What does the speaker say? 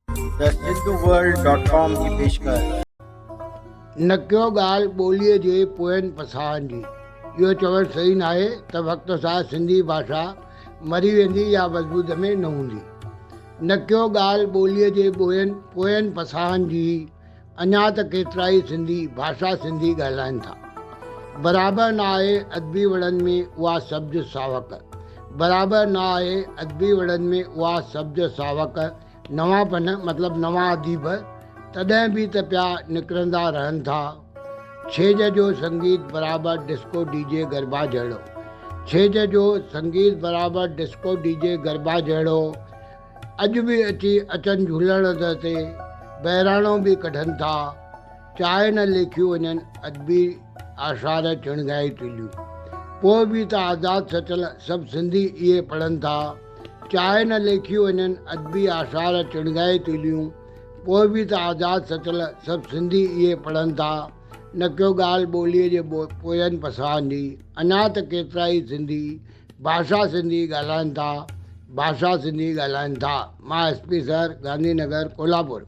The सिंधुवर्ल्ड.com की पेशकश। नकियो ॻाल्हि ॿोलीअ जे पोयनि पसाहनि जी। इहो चवणु सही न आहे त वक़्त सां सिंधी भाषा मरी वेंदी या वजूद में न हूंदी। नकियो ॻाल्हि ॿोलीअ जे पोयनि पसाहनि जी। अञा त केतिरा ई सिंधी भाषा सिंधी ॻाल्हाइनि था। बराबरि न आहे अदबी वड़नि में उहा सब्ज सावक। बराबरि न आहे अदबी वड़नि में उहा सब्ज सावक। नवांपन मतिलबु नवां अदीब तॾहिं बि त पिया निकिरंदा रहनि था। छेज जो संगीत बराबरि डिस्को डीजे गरबा जहिड़ो। छेज जो संगीत बराबरि डिस्को डीजे गरबा जहिड़ो। अॼु बि अचनि झूलण ते बहिराणो बि कढनि था। चाहे न लेखियूं वञनि अदबी आशार चिणगाई तुलियूं। पोइ बि त आज़ादु सचल सभु सिंधी इहे पढ़नि था। चाहे न लेखियूं वञनि अदबी आशार चिणगाई तुलियूं। पोइ बि त आज़ादु सचल सभु सिंधी इहे पढ़नि था। नकियो ॻाल्हि ॿोलीअ जे पोयनि पसाहनि जी। अञा त केतिरा ई सिंधी भाषा सिंधी ॻाल्हाइनि था। भाषा सिंधी ॻाल्हाइनि था। मां SP सर, गांधी नगर, कोल्हापुर।